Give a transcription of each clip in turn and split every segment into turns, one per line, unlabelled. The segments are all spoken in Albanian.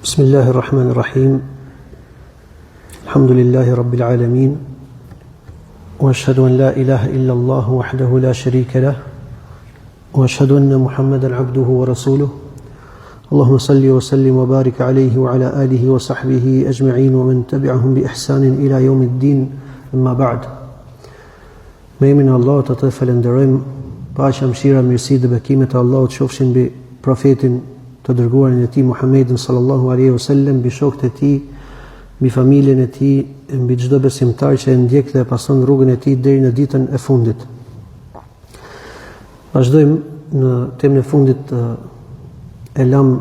Bismillahirrahmanirrahim. Alhamdulillahi rabbil alamin. Wa ashhadu an la ilaha illa Allah wahdahu la sharika lah. Wa ashhadu anna Muhammadan abduhu wa rasuluh. Allahumma salli wa sallim wa barik alayhi wa ala alihi wa sahbihi ajma'in wa man tabi'ahum bi ihsanin ila yawmiddin. Amma ba'd. Me emrin e Allahut të falenderojmë, paqja, mëshira, mirësi dhe bekimet e Allahut qofshin mbi profetin të dërguarin e tij Muhammedin sallallahu alaihi wasallam, mbi shokët e tij, mbi familjen e tij, mbi çdo besimtar që e ndjek dhe pason rrugën e tij deri në ditën e fundit. Vazhdojmë në temën e fundit e lam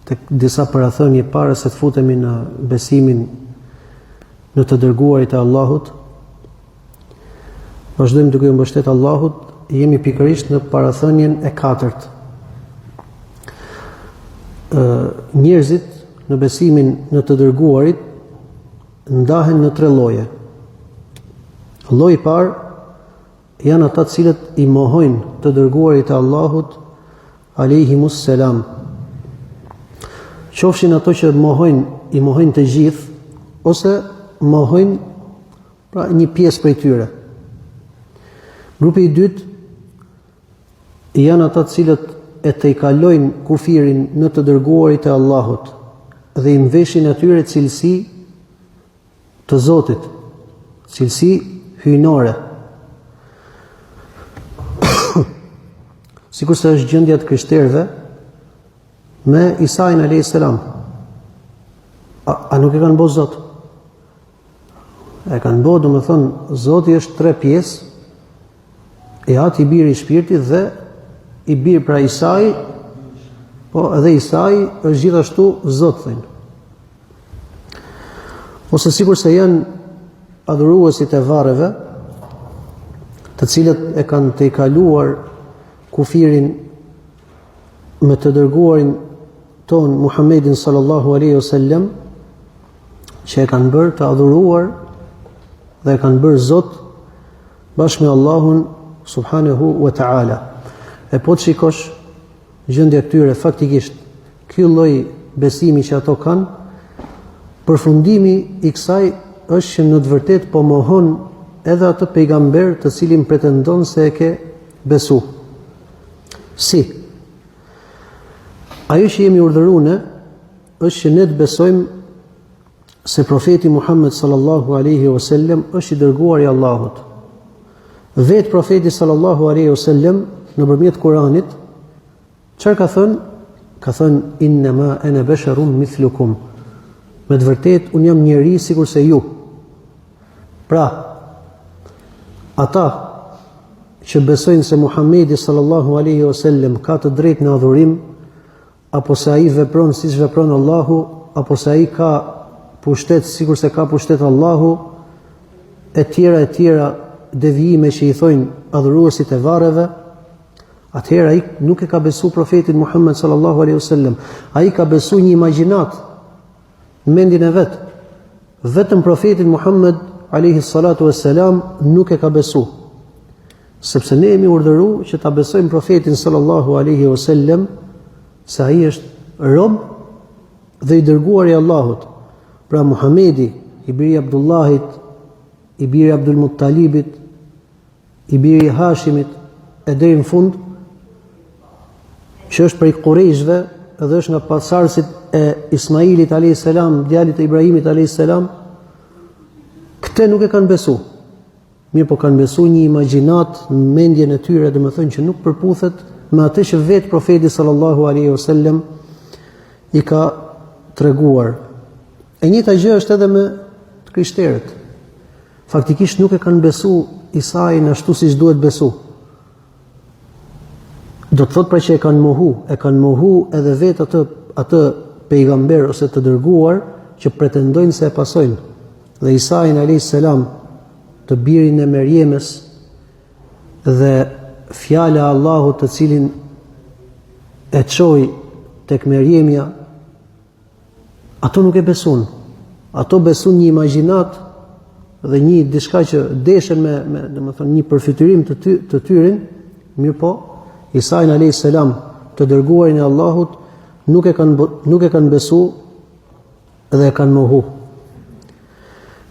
tek disa parathënie para se të futemi në besimin në të dërguarit e Allahut. Vazhdojmë duke u mbështetur Allahut, jemi pikërisht në parathënien e katërt. Njerëzit në besimin në të dërguarit ndahen në tre lloje. Lloji i parë janë ata të cilët i mohojnë të dërguarit e Allahut alayhimus salam. Qofshin ato që i mohojnë të gjithë ose mohojnë pra një pjesë prej tyre. Grupi i dytë janë ata të cilët e tejkalojnë kufirin në të dërguarit e Allahut dhe i mveshin atyre cilësi të Zotit, cilësi hyjnore. Sikur se është gjendja të krishterëve me Isain alayhis salam. A nuk e kanë bërë Zot? E kanë bërë, domethënë, Zoti është tre pjesë, e ati i biri i shpirtit dhe i birë pra Isai, po edhe Isai është gjithashtu Zot thënë. Ose sikur se janë adhuruesit e varreve, të cilët e kanë tejkaluar kufirin me të dërguarin ton Muhammedin sallallahu alaihi wasallam, që e kanë bërë të adhuruar dhe e kanë bërë Zot bashkë me Allahun subhanahu wa ta'ala. E po të shikosh gjendja këtyre, faktikisht ky lloj besimi që ato kanë, përfundimi i kësaj është që në të vërtetë po mohon edhe atë pejgamber të cilin pretendon se e ke besu. Si? Ajo që jemi urdhëruar është që ne të besojmë se profeti Muhammed sallallahu alaihi wasallam është i dërguar i Allahut. Vetë profeti sallallahu alaihi wasallam nëpërmjet Kuranit, çfarë ka thënë? Ka thënë innama ana basharun mithlukum. Me të vërtetë un jam njeri sikur se ju. Pra, ata që besojnë se Muhamedi sallallahu alaihi wasallam ka të drejtë në adhurim, apo se ai vepron siç vepron Allahu, apo se ai ka pushtet sikur se ka pushtet Allahu, e tjera devijime që i thojnë adhuruesit e varreve, atëherë ai nuk e ka besu profetin Muhammed sallallahu alaihi wasallam. Ai ka besu një imagjinat në mendjen e vet. Vetëm profetin Muhammed alaihi salatu wassalam nuk e ka besu. Sepse ne jemi urdhëruar që ta besojmë profetin sallallahu alaihi wasallam se ai është rob dhe i dërguar i Allahut. Pra Muhamedi, i biri i Abdullahit, i biri i Abdul Muttalibit, i biri i Hashimit, e deri në fund, që është prej Qurejshve dhe është nga pasardhësit e Ismailit alayhis salam, djalit të Ibrahimit alayhis salam, këte nuk e kanë besu. Mirë, po kanë besu një imagjinat në mendjen e tyre, domethënë që nuk përputhet me atë që vetë profeti sallallahu alaihi wasallam i ka treguar. E njëjta gjë është edhe me krishterët. Faktikisht nuk e kanë besu Isain ashtu siç duhet besu. Do të thotë pra që e kanë mohu edhe vetë atë pejgamber ose të dërguar që pretendojnë se e pasojnë. Dhe Isain alayhis salam, të birin e Merjemës, dhe fjala e Allahut të cilin e çoi tek Merjemja, ato nuk e besun. Ato besun një imagjinat dhe një diçka që deshen me domethënë një përfytyrim të tyrin, mirë po, Isain alayhis salam të dërguarin e Allahut nuk e kanë besu dhe e kanë mohu.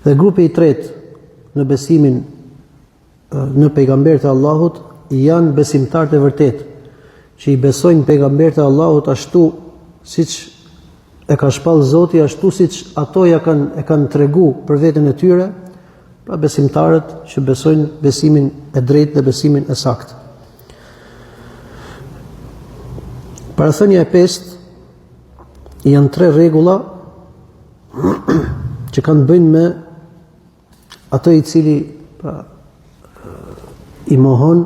Dhe grupi i tretë në besimin në pejgamberët e Allahut janë besimtarët e vërtetë, që i besojnë pejgamberët e Allahut ashtu siç e ka shpall Zoti, ashtu siç ato e kanë tregu për veten e tyre, pra besimtarët që besojnë besimin e drejtë dhe besimin e saktë. Parathënia e pestë janë 3 rregulla që kanë të bëjnë me atë i cili i mohon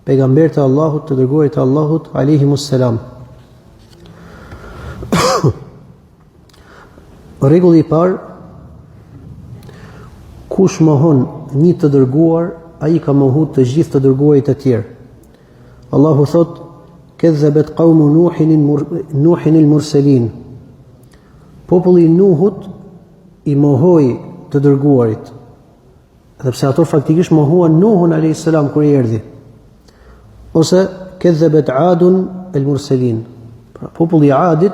pejgamberët e Allahut, të dërguarit e Allahut alayhimus salam. Rregulli i parë: kush mohon një të dërguar, ai ka mohu të gjithë të dërguarit e tjerë. Allahu thot: "Kadzabat qaumu Nuhin al-mursalin." Populli i Nuhut i mohoi të dërguarit, edhe pse ato faktikisht mohuan Nuhun alayhis salam kur i erdhi. Ose kadzabat Adun al-mursalin. Pra populli i Adit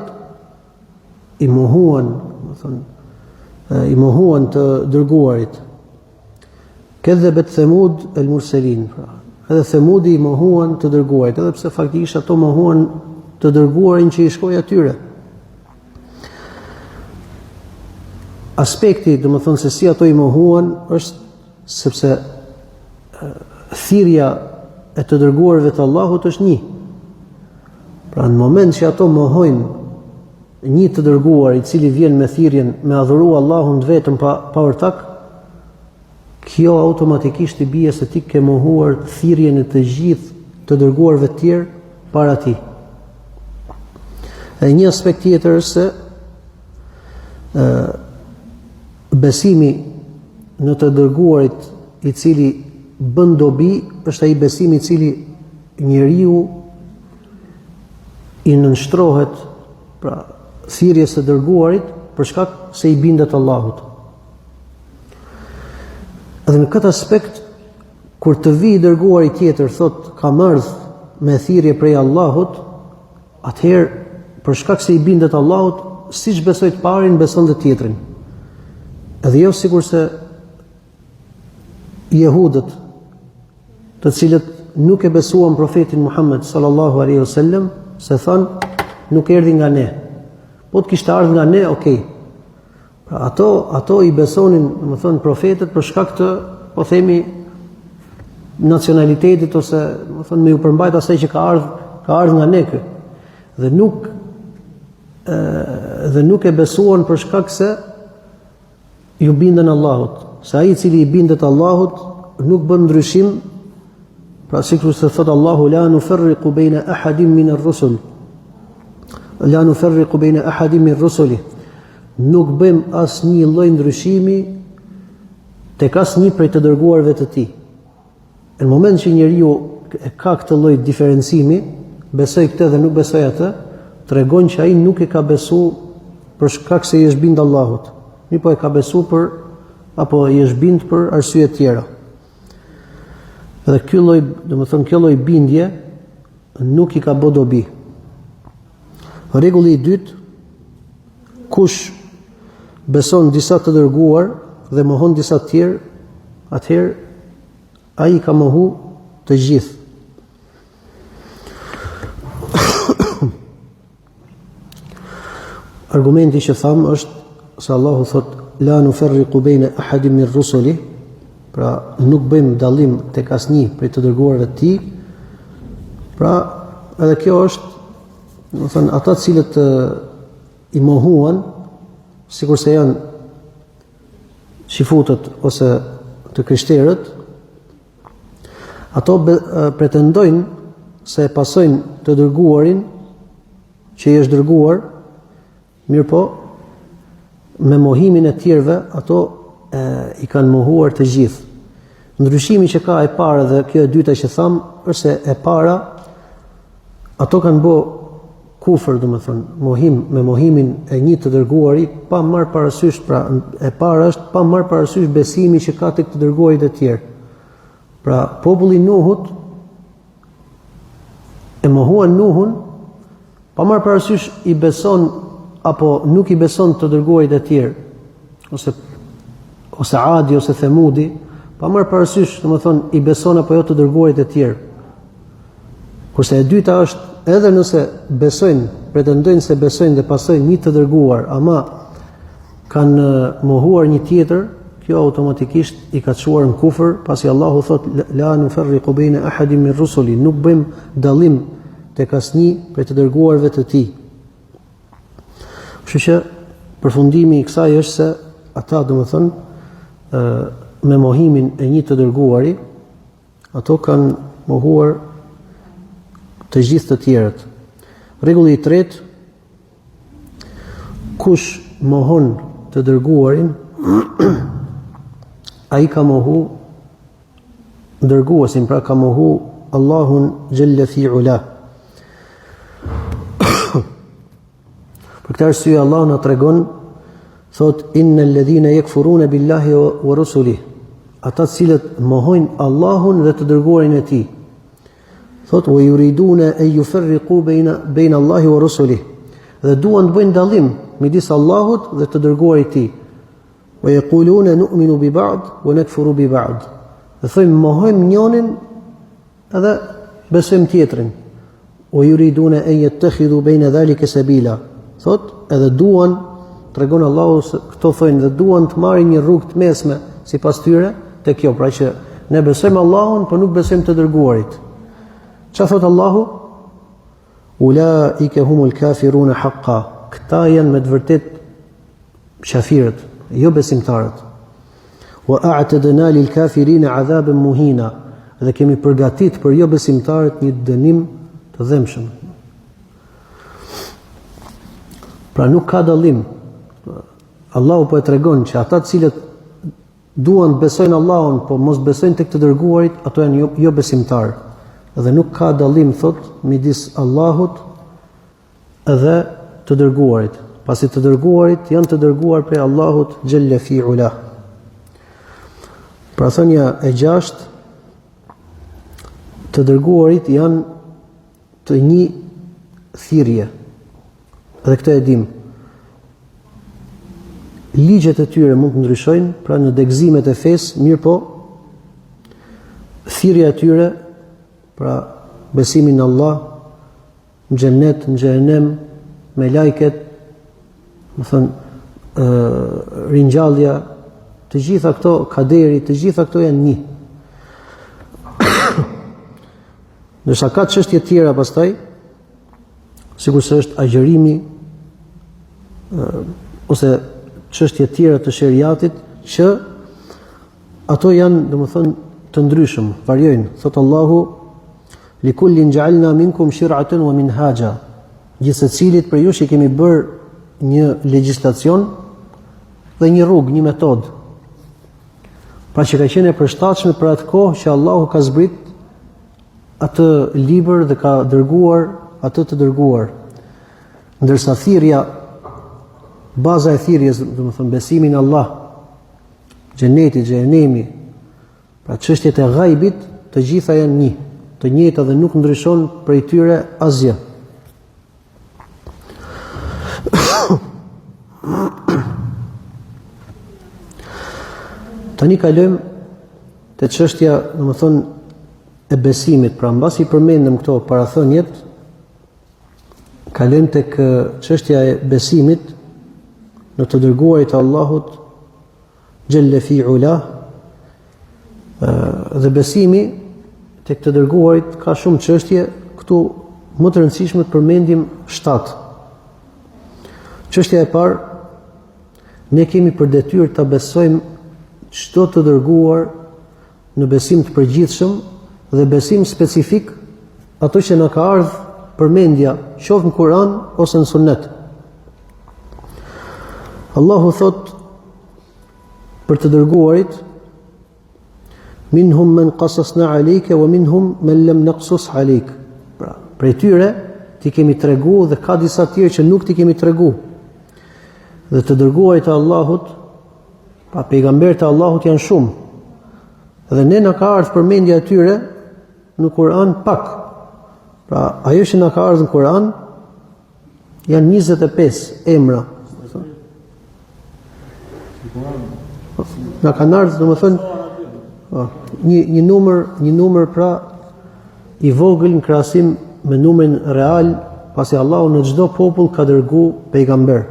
i mohuan të dërguarit. Kadzabat Thamud al-mursalin. Pra edhe Thamudi i mohuan të dërguarit, edhe pse faktikisht ato mohuan të dërguarin që i shkoi atyre. Aspekti, domethënë se si ato i mohuan, është sepse thirrja e të dërguarve të Allahut është një. Pra në moment që ato mohojnë një të dërguar i cili vjen me thirrjen me adhuru Allahun vetëm pa ortak, kjo automatikisht i bie se ti ke mohuar thirrjen e të gjithë të dërguarve të tjerë para ti. E një aspekt tjetër është se besimi në të dërguarit i cili bën dobi është ai besimi i cili njeriu i nënshtrohet pra thirrjes së dërguarit për shkak se i bindet Allahut. Edhe në këtë aspekt, kur të vi i dërguari tjetër thot kam ardhur me thirrje prej Allahut, atëherë për shkak se i bindet Allahut, siç besoi të parin, beson të tjetrin. Edhe jo sikurse jehudët, të cilët nuk e besuan profetin Muhammed sallallahu alaihi wasallam, se thanë nuk erdhi nga ne. Po të kishte ardhur nga ne, okay. Pra ato i besonin, domethënë profetët për shkak të, po themi, nacionalitetit ose domethënë me u përmbajt asaj që ka ardhur nga ne kë. Dhe nuk e besuan për shkak se ju binden Allahut. Se ai i cili i bindet Allahut nuk bën ndryshim, pra sikur se thot Allahu la nufarriqu baina ahadin min ar-rusul. La nufarriqu baina ahadin min rusuli. Nuk bëjmë asnjë lloj ndryshimi tek asnjë prej të dërguarve të tij. Në moment që njeriu e ka këtë lloj diferencimi, besoj këtë dhe nuk besoj atë, tregon që ai nuk e ka besu për shkak se i është bind Allahut. Mi po e ka besu apo i është bind për arsye tjera. Dhe kjo lloj bindje nuk i ka bë dobi. Rregulli i dytë: kush beson disa të dërguar dhe mohon disa të tjerë, atëherë ai ka mohu të gjithë. Argumenti që tham është se Allahu thot la nufarriqu baina ahadin min rusuli, pra nuk bëjmë dallim tek asnjë prej të dërguarve të tij. Pra edhe kjo është, do të thënë, ata të cilët i mohuan, sikurse janë shifutët ose të krishterët, ato pretendojnë se pasojnë të dërguarin që i është dërguar, mirë po, me mohimin e tjerëve, ato i kanë mohuar të gjithë. Ndryshimi që ka e para dhe kjo e dyta që tham, është se e para, ato kanë bë kufër, domethënë, mohim me mohimin e një të dërguari, pa marrë parasysh, pra e para është pa marrë parasysh besimi që ka tek të dërguarit e tjerë. Pra populli Nuhut e mohuan Nuhun Pa marrë parasysh i beson apo nuk i beson të dërguarit e tjerë, ose Adi ose Themudi, pa marrë parasysh, domethënë i beson apo jo të dërguarit e tjerë. Kurse e dyta është edhe nëse besojnë, pretendojnë se besojnë dhe pasojnë një të dërguar, ama kanë mohuar një tjetër, kjo automatikisht i ka çuar në kufër, pasi Allahu thot la nufarriqu baina ahadin min rusuli, nuk bëjmë dallim tek asnjë prej të dërguarve të tij. Kështu që përfundimi i kësaj është se ata domethënë me mohimin e një të dërguari, ato kanë mohuar të gjithë të tjerët. Rregulli i tretë, kush mohon të dërguarin, ai ka mohu dërguesin, pra ka mohu Allahun xhalla fi ula. Për këtë arsye Allah na tregon, thot innal ladhina yakfuruna billahi wa rusulihi, ata cilët mohojnë Allahun dhe të dërguarin e tij. Thot wa yuriduna an yufarriqu baina Allahi wa rusulihi, dhe duan të bëjnë dallim midis Allahut dhe të dërguarit të tij. Wa yaquluna nu'minu bi ba'd wa nakfuru bi ba'd. Dhe thojnë mohojmë njërin edhe besojmë tjetrin. Wa yuriduna an yattakhidhu baina dhalika sabila. Thot edhe duan, tregon Allahu se këto thojnë dhe duan të marrin një rrugë të mesme sipas tyre te kjo, pra që ne besojmë Allahun, por nuk besojmë të dërguarit. Çfarë thot Allahu? Ulaika humul kafiruna haqqa. Këta janë me të vërtet kafirët, jo besimtarët. Wa a'tadna lil kafirina 'adhaban muhina. Dhe kemi përgatit për jo besimtarët një dënim të dhëmshëm. Pra nuk ka dallim. Allahu po e tregon që ata të cilët duan të besojnë Allahun, po mos besojnë tek të dërguarit, ato janë jo besimtarë. Dhe nuk ka dallim, thot, midis Allahut edhe të dërguarit, pasi të dërguarit janë të dërguar prej Allahut xhalla fi ula. Pra thënia e 6, të dërguarit janë të një thirrje. Dhe këtë e dim. Ligjet e tyre mund të ndryshojnë, pra në degëzimet e fesë, mirë po, thirrja e tyre, pra besimin në Allah, në xhennet, në xhehenem, me lajket, më thënë, ringjallja, të gjitha këto, kaderi, të gjitha këto janë një. Ndërsa ka çështje tjera pastaj, sikurse është agjërimi, ose çështje tjera të sheriatit, që ato janë, domethënë, të ndryshëm, variojnë. Thot Allahu, likullin ja'alna minkum shir'atan wa minhaja. Gjithsecilit për ju që kemi bërë një legjislacion dhe një rrugë, një metodë. Pra që ka qenë e përshtatshme për atë kohë që Allahu ka zbrit atë libër dhe ka dërguar atë të dërguar. Ndërsa thirrja, baza e thirrjes, domethënë besimi në Allah, xheneti, xhehenemi, pra çështjet e ghaibit, të gjitha janë një, të njëjta dhe nuk ndryshon prej tyre asgjë. Tani kalojmë te çështja, domethënë, e besimit. Pra mbasi përmendëm këto parathënjet, kalojmë tek çështja e besimit në të dërguarit e Allahut xhalla fi ula. Dhe besimi tek të dërguarit ka shumë çështje, këtu më të rëndësishme të përmendim 7. Çështja e parë, ne kemi për detyrë ta besojmë çdo të dërguar në besim të përgjithshëm dhe besim specifik ato që na ka ardhur përmendja qoftë në Kur'an ose në Sunet. Allahu thot për të dërguarit, minhum man qasasna alayka wa minhum man lam naqsus alayk. Pra, prej tyre ti kemi treguar dhe ka disa tjerë që nuk ti kemi treguar. Dhe të dërguarit e Allahut, pa pejgamberët e Allahut janë shumë. Dhe ne na ka ardhur përmendja e tyre në Kur'an pak. Pra, ajo që na ka ardhur në Kur'an Janë 25 emra. Nga kanë ardhur, domethënë, një numër pra i vogël në krahasim me numrin real, pasi Allahu në çdo popull ka dërguar pejgamber.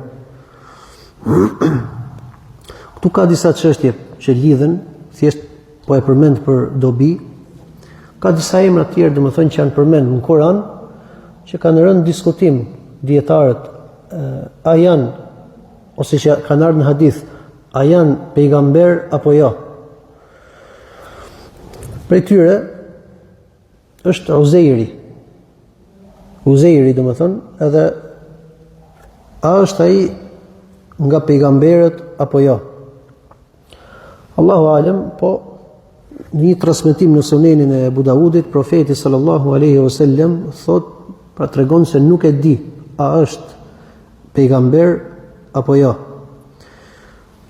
Këtu ka disa çështje që lidhen, thjesht po e përmend për dobi. Ka disa emra të tjerë, domethënë, që janë përmendur në Kur'an, që kanë rënë në diskutim dietarët, a janë ose që kanë ardhur në hadith, a janë pejgamber apo jo. Prej tyre është Uzeiri domethënë, edhe a është ai nga pejgamberët apo jo. Allahu alem, po në një transmetim në Sunenin e Abu Davudit, profeti sallallahu alaihi wasallam thot, pra tregon se nuk e di a është pejgamber apo jo.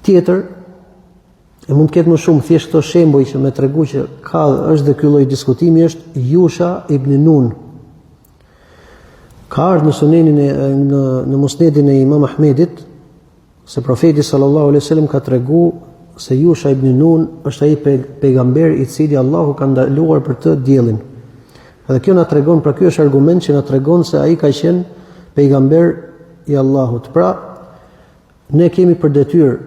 Tjetër, e mund të ketë më shumë, thjesht këto shembuj që më tregu që ka është dhe ky lloj diskutimi, është Yusha ibn Nun. Ka ardhur në Sunenin në Musnedin e Imam Ahmedit se profeti sallallahu alaihi wasallam ka treguar se Yusha ibn Nun është ai pejgamber i cili Allahu ka ndaluar për të diellin. Edhe kjo na tregon, pra ky është argument që na tregon se ai ka qenë pejgamber i Allahut. Pra, ne kemi për detyrë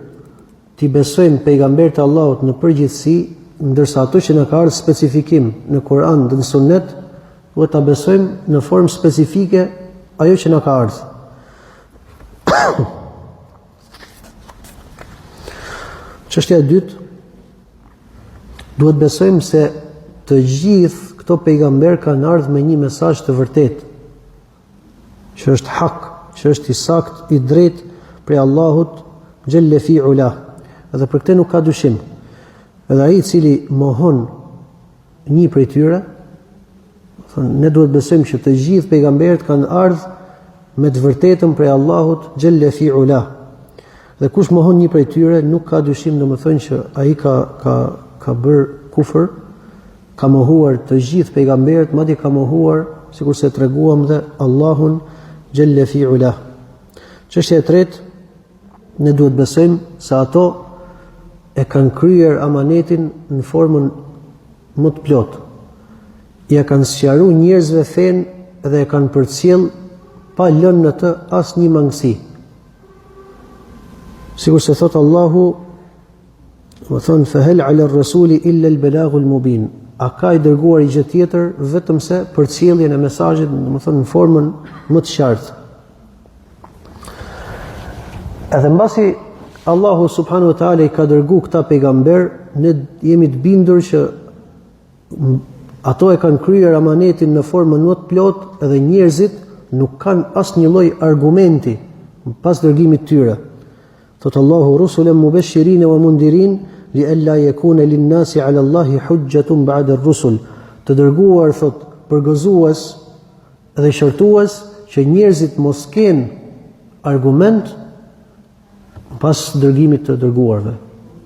t'i besojmë pejgambert e Allahut në përgjithësi, ndërsa ato që na ka ardhur specifikim në Kur'an dhe në Sunet, duhet ta besojmë në formë specifike ajo që na ka ardhur. Çështja e dytë, duhet besojmë se të gjithë këto pejgamber kanë ardhur me një mesazh të vërtetë, që është hak, që është i saktë, i drejtë prej Allahut xhelle fi ula. Edhe për këtë nuk ka dyshim. Edhe ai i cili mohon një prej tyre, ne duhet besojmë që të gjithë pejgamberët kanë ardhur me të vërtetën prej Allahut xhelle fi ula. Dhe kush mohon një prej tyre, nuk ka dyshim, domethënë që ai ka bërë kufër, ka mohuar të gjithë pejgamberët, madje ka mohuar, sikurse treguam, dhe Allahun xhelle fi ula. Çështja e tretë, ne duhet besojmë se ato e kanë kryer amanetin në formën më të plotë. Ja kanë sqaruar njerëzve fenë dhe e kanë përcjell pa lënë në të asnjë mangësi. Sikur se thot Allahu, më thonë, fahel ala rasuli illa al-balaghul mubin. A ka i dërguar i gjë tjetër vetëm se përcjelljen e mesazhit, më thonë, në formën më të qartë. Edhe mbasi Allahu subhanahu wa taala i ka dërguar këta pejgamber, ne jemi të bindur që ato e kanë kryer amanetin në formën më të plotë edhe njerëzit nuk kanë asnjë lloj argumenti pas dërgimit të tyre. Thot Allahu, rusulan mubashirin wa mundirin li alla yakuna lin-nasi 'ala Allahi hujjatun ba'da ar-rusul. Të dërguar, thot, përgëzues dhe shërtues që njerëzit mos kenë argument pas dërgimit të dërguarve.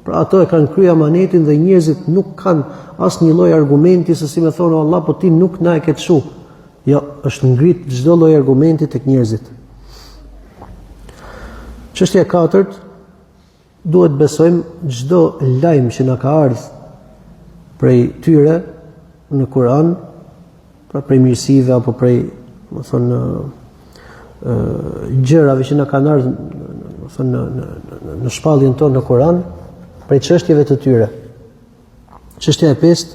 Pra ato e kanë kryer amanetin dhe njerëzit nuk kanë asnjë lloj argumenti se si më thonë Allah, po ti nuk na e ke çu. Jo, është ngrit çdo lloj argumenti tek njerëzit. Çështja e katërt, duhet besojmë çdo lajm që na ka ardhur prej tyre në Kur'an, pra prej mirësive apo prej, më thonë, gjërave që na kanë ardhur, më thonë, në shpalljen tonë në Kur'an, prej çështjeve të tyre. Çështja e pestë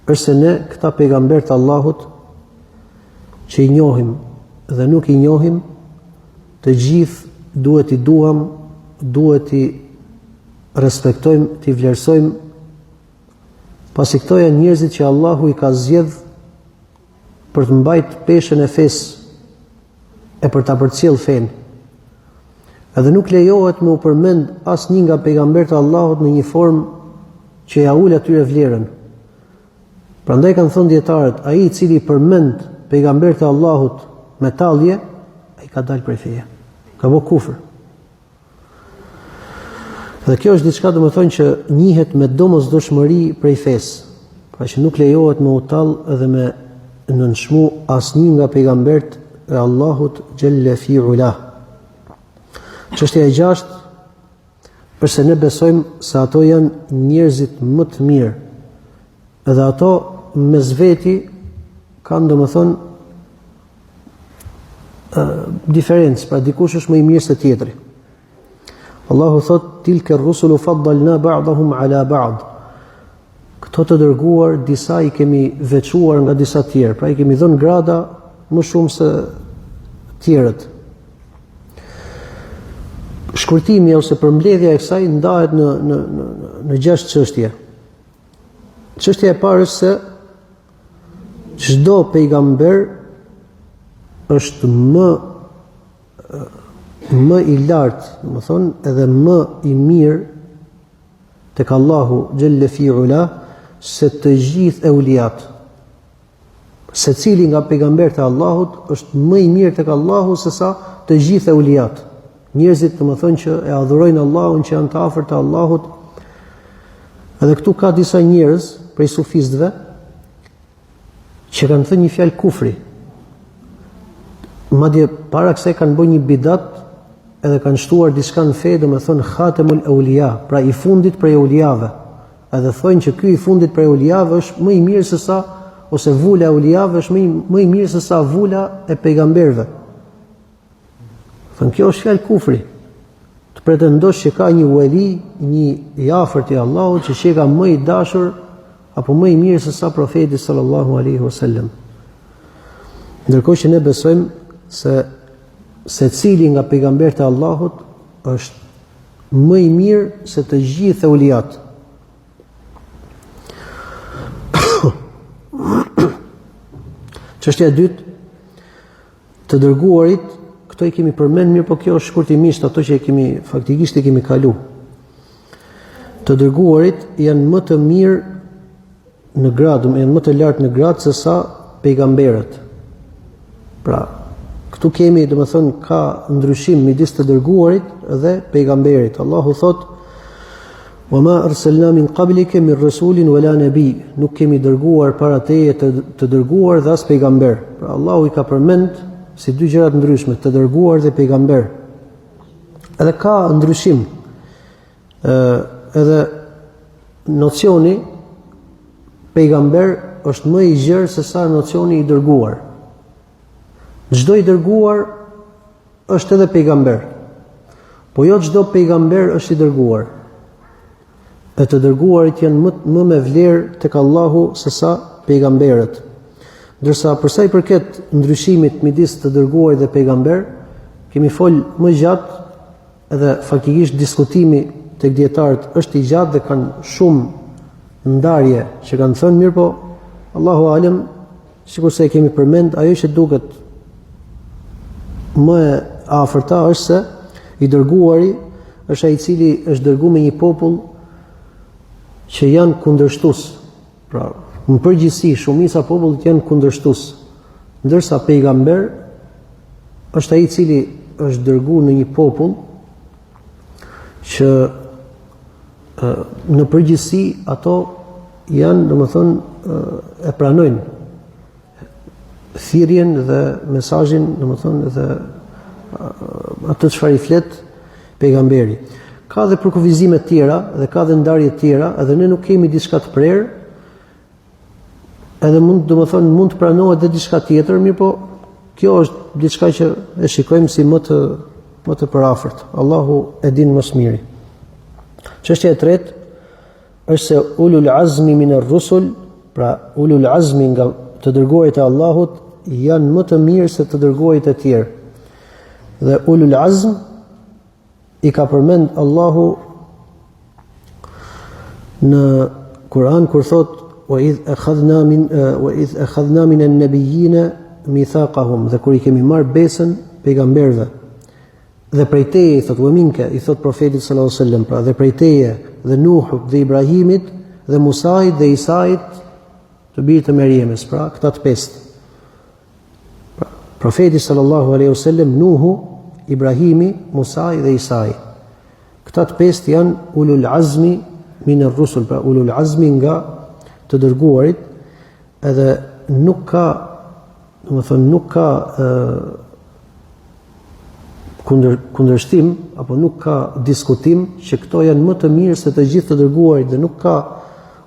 është se ne këta pejgamber të Allahut që i njohim dhe nuk i njohim, të gjithë duhet i duham, duhet i respektojmë, t'i vlerësojmë, pasi këto janë njerëzit që Allahu i ka zgjedh për të mbajtur peshën e fesë e për ta përcjell fenë. Edhe nuk lejohet me u përmend asnjë nga pejgamberët e Allahut në një formë që ja ul atyre vlerën. Prandaj kanë thënë dietarët, ai i cili përmend pejgamberët e Allahut me tallje, ai ka dalë prej feje. Ka bë kufër. Dhe kjo është diçka, domethënë, që njihet me domosdoshmëri prej fesë. Pra që nuk lejohet me u tall edhe me nënshmu asnjë nga pejgamberët e Allahut Jelle fi Ula. Çështja e 6 është se ne besojmë se ato janë njerëzit më të mirë, edhe ato mes veti kanë domethënë diferencë, pra dikush është më i mirë se tjetri. Allahu thot: "Tilka ar-rusulu faddalna ba'dahum 'ala ba'd." Këto të dërguar disa i kemi veçuar nga disa tjerë, pra i kemi dhënë grada më shumë se tjerët. Shkurtimi ose përmbledhja e kësaj ndahet në 6 çështje. Çështja e parë është se çdo pejgamber është më i lartë, domethënë edhe më i mirë tek Allahu Jelle fi Ula se të gjithë euliat. Secili nga pejgambert e Allahut është më i mirë tek Allahu se sa të gjithë euliat. Njerëzit domethënë që e adhurojnë Allahun, që janë të afërt të Allahut. Edhe këtu ka disa njerëz prej sufistëve që kanë thënë një fjalë kufri. Madje para kësaj kanë bërë një bidat edhe kanë shtuar diçka në fe, domethënë Khatemul Aulia, pra i fundit prej euliave. Edhe thonë që ky i fundit prej euliave është më i mirë se sa, ose vula e euliave është më i mirë se sa vula e pejgamberëve. Thënë kjo është fjalë kufri. Të pretendosh që ka një wali, një i afërt i Allahut që sheka më i dashur apo më i mirë se sa profeti sallallahu alaihi wasallam. Ndërkohë që ne besojmë se secili nga pejgambert e Allahut është më i mirë se të gjithë euliat. Çështja e dytë, të dërguarit, këto i kemi përmend mirë, po kjo është shkurtimisht ato që faktikisht i kemi kalu. Të dërguarit janë më të mirë në gradë, janë më të lartë në gradë se sa pejgamberët. Pra, këtu kemi, domethënë, ka ndryshim midis të dërguarit dhe pejgamberit. Allahu thot: "Wa ma arsalna min qablika min rasulin wala nabi." Nuk kemi dërguar para teje të dërguar dhe as pejgamber. Pra Allahu i ka përmend si dy gjëra të ndryshme, të dërguar dhe pejgamber. Edhe ka ndryshim. Edhe nocioni pejgamber është më i gjerë se sa nocioni i dërguar. Çdo i dërguar është edhe pejgamber, po jo çdo pejgamber është i dërguar. E të dërguarit janë më me vlerë tek Allahu se sa pejgamberët. Ndërsa për sa i përket ndryshimit midis të dërguarit dhe pejgamber, kemi fol më gjatë, edhe faktikisht diskutimi tek dietarët është i gjatë dhe kanë shumë ndarje që kanë thënë mirë, po Allahu alem, sikur se e kemi përmend, ajo që duket më e afërta është se i dërguari është ai i cili është dërguar me një popull që janë kundërshtues. Pra, në përgjithësi shumica e popullit janë kundërshtues. Ndërsa pejgamber është ai i cili është dërguar në një popull që në përgjithësi ato janë, domethënë, e pranojnë thirrjen dhe mesazhin, domethënë, dhe atë çfarë i flet pejgamberi. Ka dhe përkufizime të tjera dhe ka dhe ndarje të tjera, edhe ne nuk kemi diçka të prerë, edhe mund të pranohet dhe diçka tjetër, mirë, po kjo është diçka që e shikojmë si më të përafërt. Allahu e din më së miri. Çështja e tretë është se ulul azmi min ar-rusul, pra ulul azmi nga të dërguarit e Allahut janë më të mirë se të dërguarit e tjerë. Dhe ulul azm i ka përmend Allahu në Kur'an kur thot: "Wa idh akhadhna min an-nabiyyina mithaqahum", dhe kur i kemi marrë besën pejgamberëve. Dhe prej teje i thot: "Wa minka", i thot profetit sallallahu alaihi wasallam, pra dhe prej teje dhe Nuhut dhe Ibrahimit dhe Musait dhe Isait, të birit të Merjemes, pra këta të pestë. Pra, profeti sallallahu alaihi wasallam, Nuhu, Ibrahimi, Musai dhe Isai. Këta të pestë janë ulul azmi min ar-rusul, pra ulul azmi nga të dërguarit, edhe nuk ka domethënë nuk ka kundërshtim apo nuk ka diskutim që këto janë më të mirë se të gjithë të dërguarit dhe nuk ka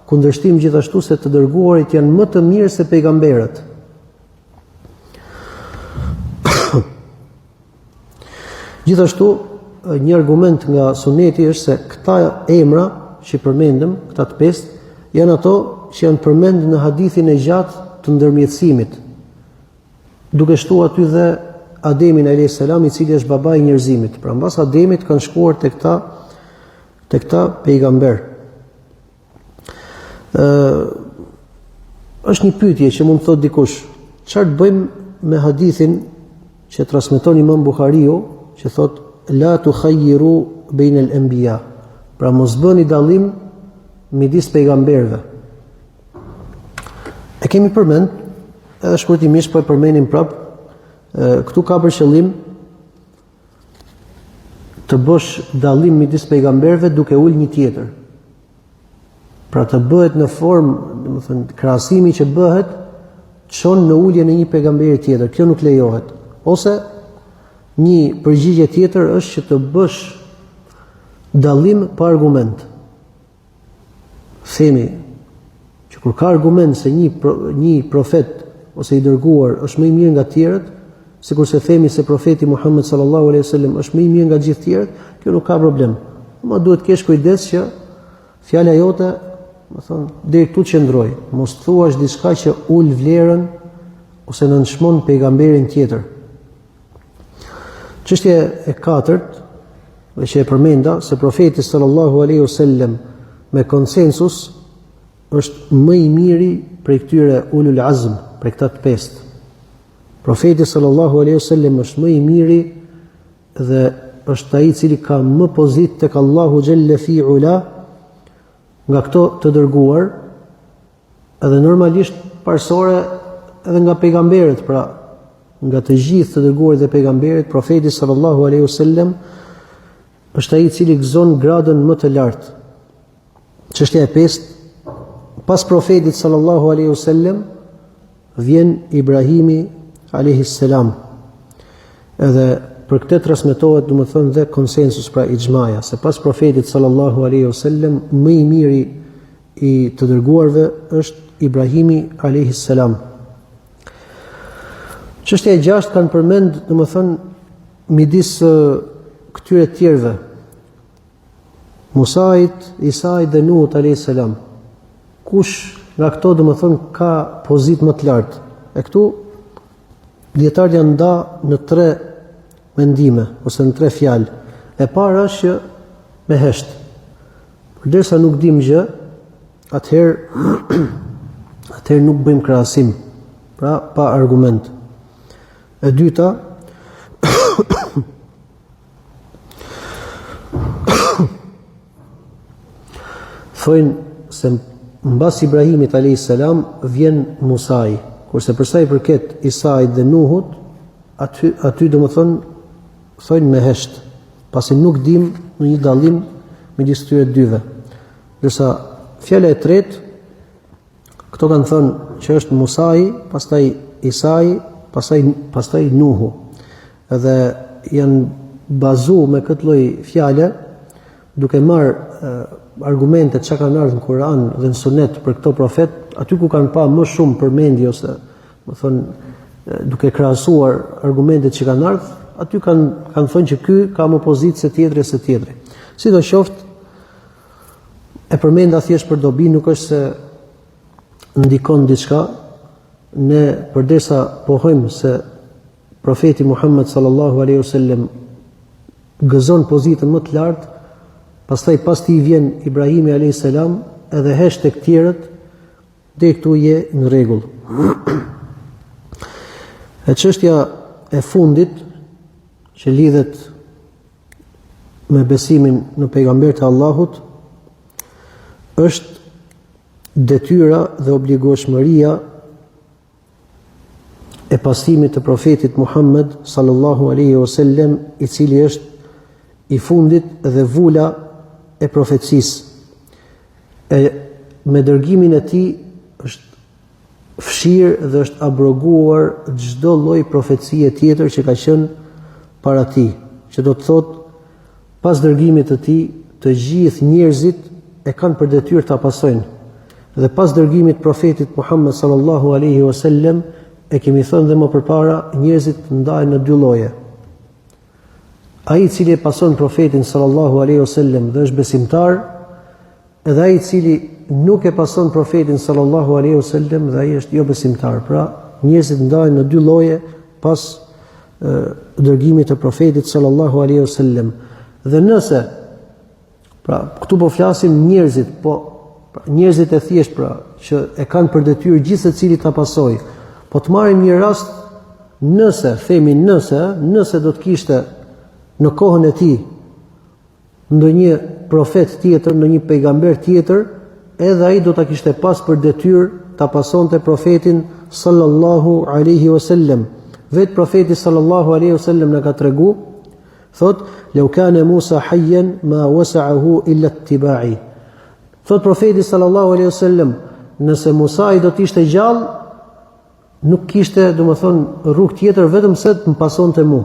kundërshtim gjithashtu se të dërguarit janë më të mirë se pejgamberët. Gjithashtu një argument nga suneti është se këta emra që përmendëm, këta të pestë, janë ato që janë përmendur në hadithin e gjatë të ndërmjetësimit, duke shtuar aty dhe Ademin a.s. i cili është babai i njerëzimit. Pra mbas Ademit kanë shkuar te këta pejgamber. Është një pyetje që mund të thotë dikush, çfarë bëjmë me hadithin që transmeton Imam Buhariu, që thotë la tukhayyiru baina al-anbiya. Pra mos bëni dallim midis pejgamberëve. E kemi përmend, edhe shkurtimisht po e përmendim prap. Këtu ka për qëllim të bësh dallim midis pejgamberëve duke ul një tjetër. Pra të bëhet në formë, domethënë krahasimi që bëhet çon në uljen e një pejgamberi tjetër. Kjo nuk lejohet. Ose një përgjigje tjetër është që të bësh dallim pa argument. Themi që kur ka argument se një profet ose i dërguar është më i mirë nga të tjerët, sikur se themi se profeti Muhammed sallallahu alaihi wasallam është më i mirë nga të gjithë tjerët, kjo nuk ka problem. Ma duhet kesh kujdes që fjala jote, më thon, deri këtu qëndroj. Mos thuash diçka që ul vlerën ose nënshmon pejgamberin tjetër. Çështja e katërt, që e përmenda, se profeti sallallahu alaihi wasallam me konsensus është më i miri prej këtyre ulul azm, prej këta të pestë. Profeti sallallahu alaihi wasallam është më i miri dhe është ai i cili ka më pozitë tek Allahu xhalla fi ula nga këto të dërguar, edhe normalisht parsore edhe nga pejgamberët, pra nga të gjithë të dërguar dhe pejgamberët, profeti sallallahu alaihi wasallam është ai i cili gëzon gradën më të lartë. Çështja e pestë, pas profetit sallallahu alaihi wasallam vjen Ibrahimi alayhi salam. Edhe për këtë transmetohet domethënë dhe konsensus, pra ixhmaja, se pas profetit sallallahu alaihi wasallam më i miri i të dërguarve është Ibrahimi alayhi salam. Çështja e gjashtë kanë përmend domethënë midis këtyre të tjerëve, Musait, Isait dhe Nuhut alayhi salam. Kush nga këto domethënë ka pozitë më të lartë? E këtu dietarët janë nda në 3 mendime ose në 3 fjalë. E para është që me hesht. Përderisa nuk dim gjë, atëherë nuk bëjmë krahasim, pra pa argument. E dyta thojnë se mbas Ibrahimit alayhis salam vjen Musai, kurse për sa i përket Isait dhe Nuhut, aty domethënë thojnë me hesht, pasi nuk dim në një dallim midis këtyre dyve. Ndërsa fjala e tretë, këto kanë thënë që është Musai, pastaj Isai, pastaj Nuhu. Edhe janë bazuar me këtë lloj fjale, duke marrë argumentet që kanë ardhur në Kur'an dhe në Sunet për këto profet, aty ku kanë pa më shumë përmendje ose, më thonë, duke krahasuar argumentet që kanë ardhur, aty kanë thënë që ky ka më pozitë se tjetri se tjetri. Sidoqoftë, e përmenda thjesht për dobi, nuk është se ndikon diçka. Ne përderisa pohojmë se profeti Muhammed sallallahu alaihi wasallam gëzon pozitën më të lartë, pastaj pas tij vjen Ibrahimi alayhis salam, edhe hesht tek tjerët, dhe këtu je në rregull. E çështja e fundit që lidhet me besimin në pejgamberët e Allahut është detyra dhe obligueshmëria e pasimit të profetit Muhammed sallallahu alaihi wasallam, i cili është i fundit dhe vula e profecisë. E me dërgimin e tij fshirë dhe është abroguar çdo lloj profecie tjetër që ka qenë para tij, që do të thotë pas dërgimit të tij të gjithë njerëzit e kanë për detyrë ta pasojnë. Dhe pas dërgimit profetit Muhammed sallallahu alaihi wasallam e kemi thënë dhe më përpara, njerëzit ndahen në dy lloje. Ai i cili e pason profetin sallallahu alaihi wasallam dhe është besimtar, edhe ai i cili nuk e pason profetin sallallahu alaihi wasallam dhe ai është jo besimtar. Pra, njerëzit ndahen në dy lloje pas dërgimit të profetit sallallahu alaihi wasallam. Dhe nëse, pra, këtu po flasim njerëzit, njerëzit e thjesht, pra, që e kanë për detyrë gjithë secili ta pasojë. Po të marrim një rast, nëse themi nëse do të kishte në kohën e tij ndonjë profet tjetër, ndonjë pejgamber tjetër, edhe ai do ta kishte pas për detyrë ta pasonte profetin sallallahu alaihi wasallam. Vetë profeti sallallahu alaihi wasallam na ka tregu, thot, "Law kana Musa hayyan ma wasa'ahu illa ittiba'i." Thot profeti sallallahu alaihi wasallam, nëse Musa i do të ishte gjallë, nuk kishte, domethënë, rrugë tjetër vetëm se të më pasonte mua.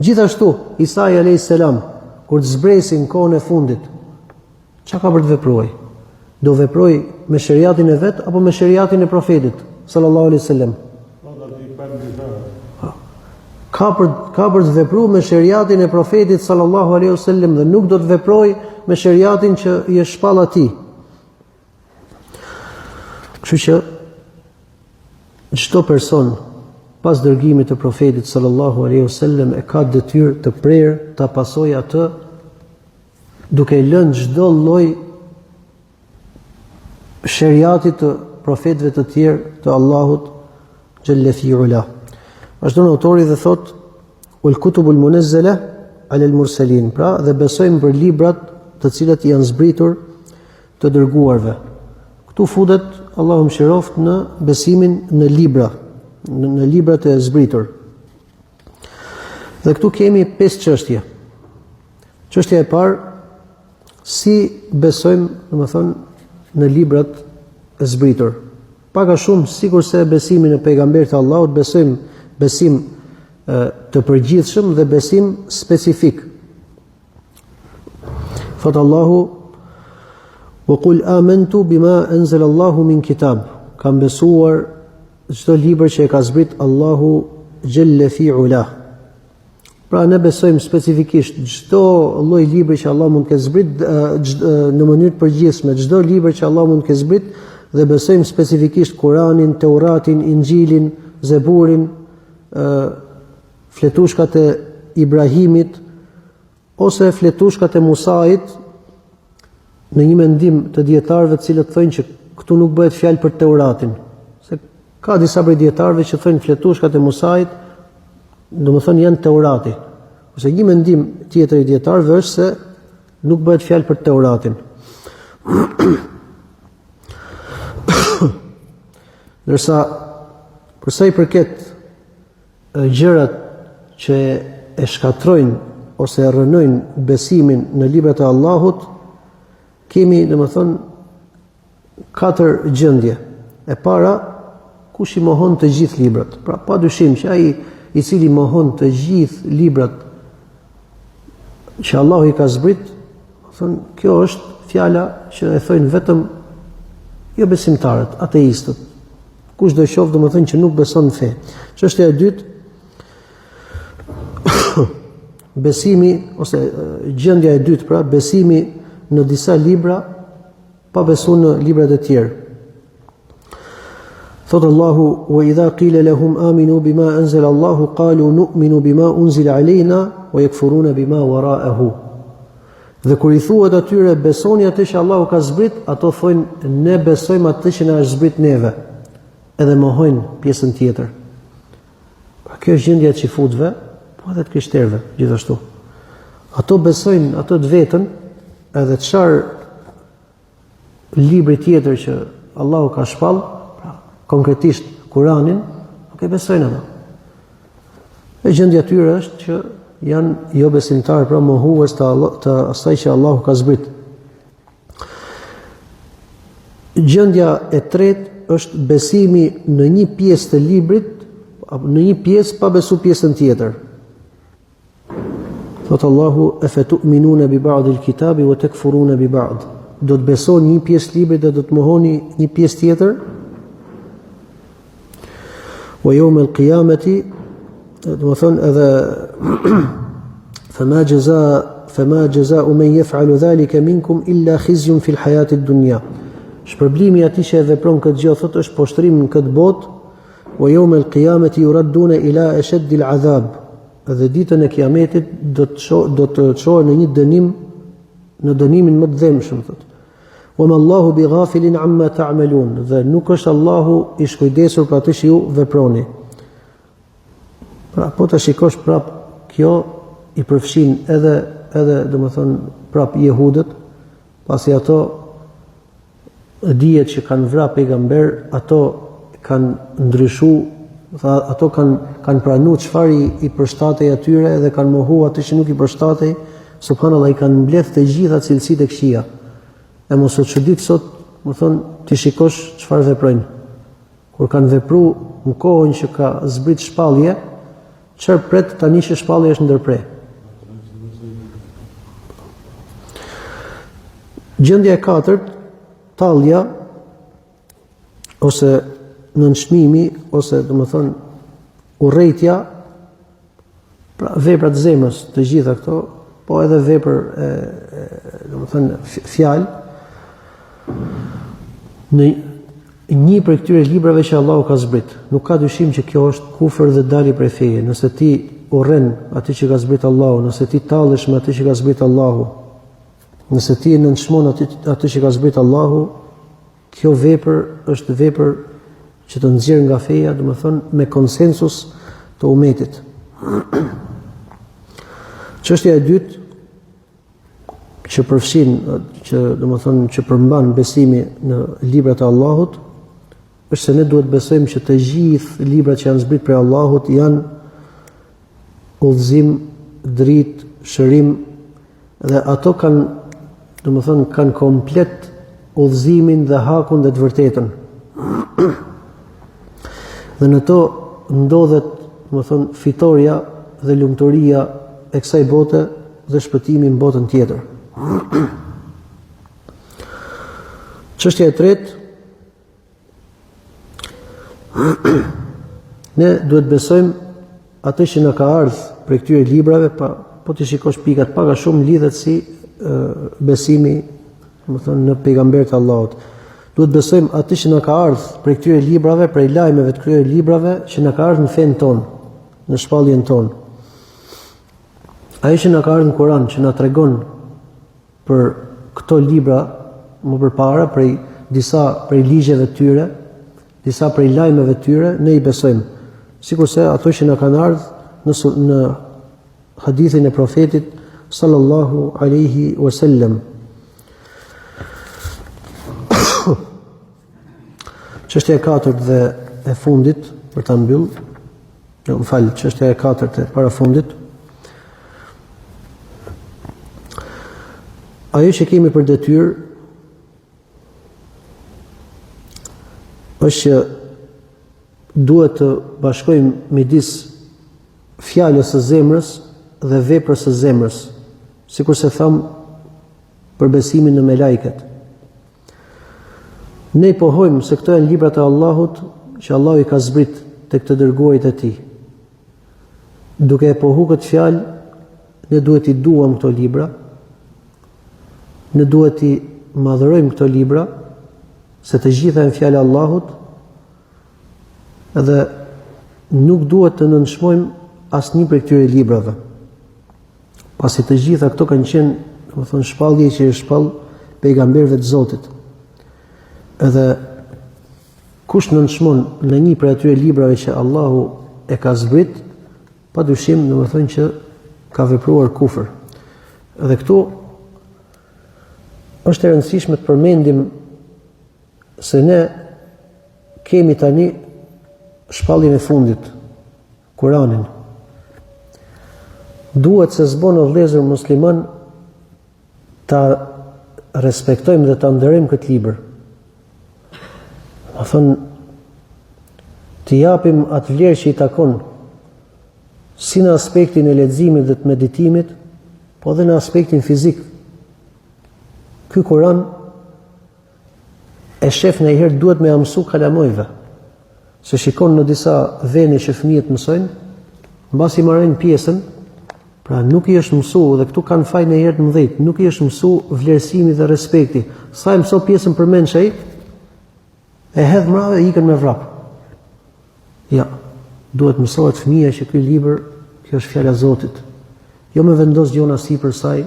Gjithashtu, Isa alayhis salam, kur të zbresi në kohën e fundit, çka ka për të vepruar? Do veproj me shariatin e vet apo me shariatin e profetit sallallahu alaihi wasallam? Ka për të vepruar me shariatin e profetit sallallahu alaihi wasallam dhe nuk do të veproj me shariatin që i është shpall atij. Kështu që çdo person pas dërgimit të profetit sallallahu alaihi wasallam e ka detyrë të prerë ta pasojë atë, duke lënë çdo lloj shariatit të profetëve të tjerë të Allahut xhalla fi'ula. Vazhdon autori dhe thot: "Wal kutubul munazzala 'ala al-mursalin", pra dhe besojmë për librat të cilat janë zbritur të dërguarve. Këtu futet Allahu mëshiroft në besimin në libra, në librat e zbritur. Dhe këtu kemi 5 çështje. Çështja e parë, si besojmë, domethënë, në librat e zbritur. Pak a shumë sikurse besimin në pejgamberin e Allahut, besojmë besim të përgjithshëm dhe besim specifik. Thot Allahu: "Wa qul amantu bima anzala Allahu min kitab." Kam besuar çdo libër që e ka zbrit Allahu xhalla fi'ula. Pra ne besojmë specifikisht çdo lloj libri që Allah mund të zbrit në mënyrë të përgjithshme, çdo libër që Allah mund të zbrit, dhe besojmë specifikisht Kur'anin, Teuratin, Injilin, Zeburin, fletushkat e Ibrahimit ose fletushkat e Musait, në një mendim të dietarëve të cilët thonë që këtu nuk bëhet fjalë për Teuratin. Se ka disa prej dietarëve që thonë fletushkat e Musait, domethënë janë Teurati. Ose një mendim tjetër i dietarëve është se nuk bëhet fjalë për Teuratin. Ndërsa për sa i përket gjërat që e shkatrojnë ose e rënojnë besimin në librat e Allahut, kemi, domethënë, 4 gjendje. E para, kush i mohon të gjithë librat. Pra, padyshim që ai i cili mohon të gjithë librat që Allahu i ka zbrit, thonë, kjo është fjala që e thojnë vetëm jo besimtarët, ateistët. Kush do qoftë, domethënë, që nuk beson në fe. Çështja e dytë, besimi ose gjendja e dytë, pra besimi në disa libra pa besuar në librat e tjerë. Thot Allahu: "Wa idha qila lahum aminu bima anzala Allahu qalu nu'minu bima unzila alayna wa yakfuruna bima wara'ahu." Dhe kur i thuhet atyre besoni atë që Allahu ka zbrit, ato thonë ne besojmë atë që na është zbrit neve, edhe mohojnë pjesën tjetër. Pra kjo është gjendja e xifutëve, po edhe të krishterëve gjithashtu. Ato besojnë ato të vetën, edhe çfarë libri tjetër që Allahu ka shpall, pra konkretisht Kur'anin, nuk e besojnë ato. E gjendja e tyre është që janë jo besimtarë, pra mohues të asaj që Allahu ka zbrit. Gjendja e tretë është besimi në një pjesë të librit, në një pjesë pa besu pjesën tjetër. Thotë Allahu, "Afatu'minuna bi ba'dil kitabi wa takfuruna bi ba'd." Do të besoni një pjesë librit dhe do të mohoni një pjesë tjetër. Wa yawm al-qiyamati, do të thonë edhe فما جزاء من يفعل ذلك منكم إلا خزي في الحياة الدنيا. Shpërblimi i atij që e vepron këtë gjë thotë është poshtrim në këtë botë. Wa yawm al-qiyamati yuraduna ila ashaddi al-'adhab. Dhe ditën e kiametit do të çohen në një dënim, në dënimin më të dëmshëm thotë. Wa ma Allahu bighafilin amma ta'malun. Dhe nuk është Allahu i shkujdesur për atë që ju veproni. Pra, po ta shikosh prap, kjo i përfshin edhe domethënë prap jehudët, pasi ato dijet që kanë vrarë pejgamber, ato kanë ndryshu, ato kanë pranuar çfarë i përshtatej atyre dhe kanë mohuar atë që nuk i përshtatej. Subhanallahu, i kanë mbledh të gjitha cilësitë e këqija. E mos u çudit sot, më thon, ti shikosh çfarë veprojnë. Kur kanë vepruar në kohën që ka zbrit shpallje, çfarë pret tani që shpallja është ndërprer. Gjendja e katërt, tallja ose nënçmimi ose domethënë urrëtia, pra veprat e zemrës, të gjitha këto, po edhe vepër domethënë fjalë në një prej këtyre librave që Allahu ka zbrit. Nuk ka dyshim që kjo është kufër dhe dalje prej feje. Nëse ti urren atë që ka zbrit Allahu, nëse ti tallesh me atë që ka zbrit Allahu, nëse ti nënçmon atë që ka zbrit Allahu, kjo vepër është vepër që të nxjerr nga feja, domethënë me konsensus të umetit. Çështja e dytë që përfshin, që domethënë që përmban besimi në librat e Allahut, është se ne duhet besojmë që të gjithë librat që janë zbrit prej Allahut janë udhëzim, dritë, shërim, dhe ato kanë, domethënë kanë komplet udhëzimin dhe hakun dhe të vërtetën. Dhe në to ndodhet, domethënë, fitoria dhe lumturia e kësaj bote dhe shpëtimi në botën tjetër. Çështja e tretë, ne duhet besojmë atë që na ka ardhur prej këtyre librave, po ti shikosh pikat pak a shumë lidhet si besimi, domethënë në pejgambert e Allahut. Duhet besojmë atë që na ka ardhur prej këtyre librave, prej lajmeve të këtyre librave që na ka ardhur në fen tonë, në shpalljen tonë. Ajo që na ka ardhur në Kur'an, që na tregon për këto libra më përpara, prej disa prej ligjeve të tyre, disa prej lajmeve të tyre, ne i besojmë. Sikurse ato që na kanë ardhur në hadithin e profetit sallallahu alaihi wasallam. Çështja e katërt dhe e fundit për ta mbyll, çështja e katërt e parafundit. Ajo që kemi për detyrë është që duhet të bashkojmë midis fjalës së zemrës dhe veprës së zemrës, sikur se tham për besimin në melajket. Ne pohojmë se këto janë librat e Allahut që Allahu i ka zbrit tek të dërguarit e tij. Duke e pohu këtë fjalë, ne duhet i duam këto libra, ne duhet i madhërojmë këto libra, se të gjitha janë fjalë e Allahut, edhe nuk duhet të nënshmojmë asnjë prej këtyre librave. Pasi të gjitha këto kanë qenë, domethënë, shpallje që i shpall pejgamberëve të Zotit. Edhe kush nënshmon në një prej atyre librave që Allahu e ka zbrit, padyshim, domethënë që ka vepruar kufër. Edhe këtu është e rëndësishme të përmendim se ne kemi tani shpalljen e fundit, Kur'anin. Duhet se s'bën o vëllezër musliman ta respektojmë dhe ta nderojmë këtë libër. Më thonë, të japim atë vlerë që i takon, si në aspektin e leximit dhe të meditimit, po dhe në aspektin fizik. Ky Kur'an e shef në herë duhet me mësu kalamojve. Se shikon në disa vene që fëmijët mësojnë, mbasi marrin pjesën, pra nuk i është mësu, dhe këtu kanë faj në herë të mëdhejt, nuk i është mësu vlerësimi dhe respekti. Sa i mëso pjesën për mençaj, e hedh mrave e ikën me vrap. Ja, duhet mësohet fëmija që ky libër, kjo është fjala e Zotit. Jo me vendos gjona sipër saj,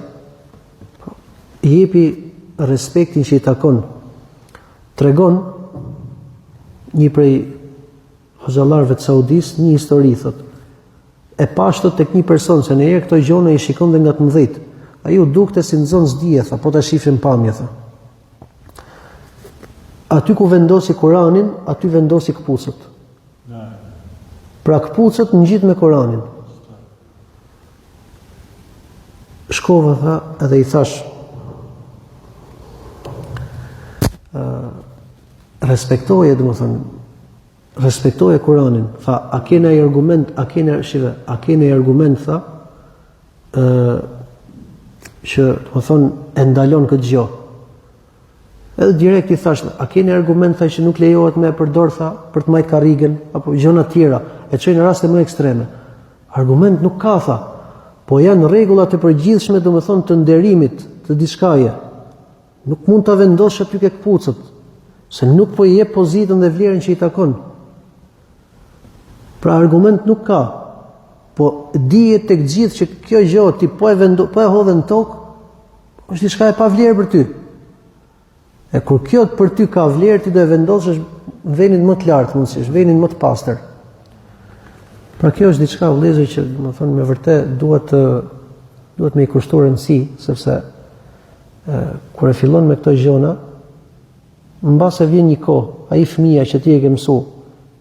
i jepi respektin që i takon. Tregon një prej hoxhallarëve të Saudis një histori, thot. E pashtot tek një person se në herë këto gjona i shikonte nga të mëdhit. Ai u dukte si nxon zdije, tha, po ta shifrim pamje, tha. Aty ku vendosi Kur'anin, aty vendosi këpucët. Pra këpucët ngjit me Kur'anin. Shkova, tha, edhe i thash, respektoje, domethënë, respektoje Kur'anin. Tha, a kena i argument, a kena i argument, tha, që, domethënë, e ndalon këtë gjë. Edhe direkt i thash, a keni argument, tha, që nuk lejohet me përdor, tha, për të majt karrigen, apo gjëna tjera, e çojnë në raste më ekstreme. Argument nuk ka, tha, po janë rregullat e përgjithshme, domethënë, të nderimit, të diçkaje. Nuk mund ta vendosh aty ke këpucët, se nuk po i jep pozitën dhe vlerën që i takon. Pra argument nuk ka, po dihet tek gjithë që kjo gjë ti po e hodhe në tokë, është diçka e pa vlerë për ty. E kur kjo për ty ka vlerë, ti do e vendosësh në vendin më të lartë, mundësisht, vendin më të pastër. Pra kjo është diçka vëllezër që, domethënë, me vërtet duhet me i kushtuar rëndësi, sepse kur e fillon me këto gjëna, mbase vjen një kohë, ai fëmia që ti e ke mësu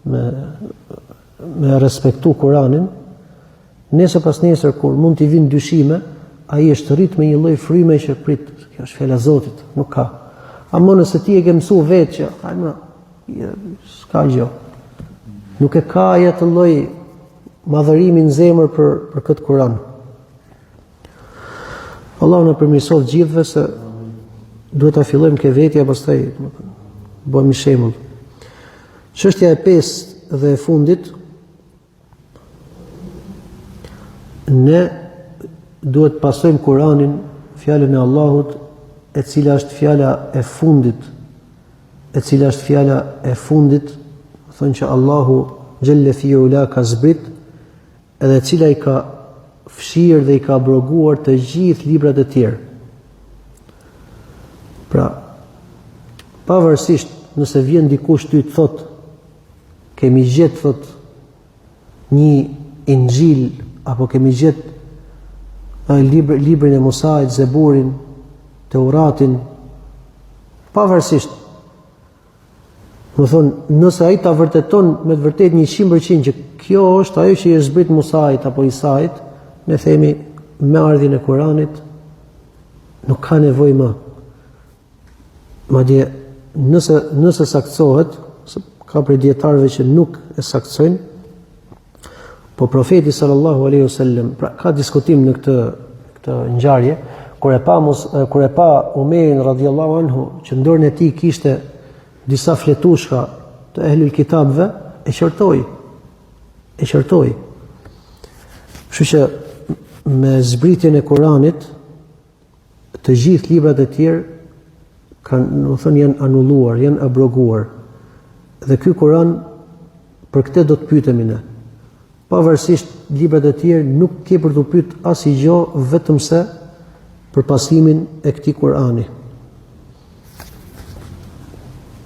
me respektu Kur'anin, nesër pas nesër kur mund t'i vinë dyshime, ai është rrit me një lloj fryme që prit, kjo është fjala e Zotit, nuk ka. Ama nëse ti e ke mësu vetë që, hajmë, s'ka gjë. Nuk e ka atë lloj madhërimi në zemër për këtë Kur'an. Allahu na përmirësoft gjithëve, se duhet ta fillojmë ke vetja, pastaj bëhemi shembull. Çështja e 5 dhe e fundit, ne duhet pasojmë Kur'anin, fjalën e Allahut, e cila është fjala e fundit, thonë që Allahu xhelle fi ula ka zbrit, edhe e cila i ka fshirë dhe i ka abroguar të gjithë librat e tjerë. Pra, pavarësisht nëse vjen dikush ty të thot, kemi gjetë, thot, një Injil, apo kemi gjetë librin e Musait, Zeburin, Teuratin, pavarësisht, më thonë, nëse ai ta vërteton me të vërtet 100% që kjo është ajo që i është zbrit Musait apo Isait, ne themi me ardhin e Kuranit nuk ka nevojë më. Madje nëse saktësohet, ka prej dietarëve që nuk e saktsojnë, po profeti sallallahu alaihi wasallam, pra ka diskutim në këtë ngjarje, kur e pa Umerin radhiyallahu anhu që në dorën e tij kishte disa fletushka të ehlul kitabëve, e qortoi. Kështu që me zbritjen e Kuranit, të gjithë librat e tjerë janë anulluar, janë abroguar. Dhe ky Kuran, për këtë do të pyetemi ne. Pavarësisht librat e tjerë nuk ke për të pyet asgjë vetëm se për pasimin e këtij Kurani.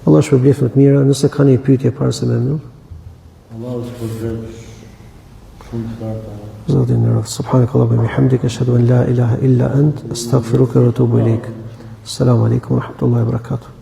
Allah shpërblet më të mira, nëse ka një pyetje para se më mbyll.
Allahu shpërblet shumë të larta.
Zotin e rreth, subhanakallahumma wa bihamdika, ashhadu an la ilaha illa ant, astaghfiruka wa atubu ilaik. Assalamu alaikum wa rahmatullahi wa barakatuh.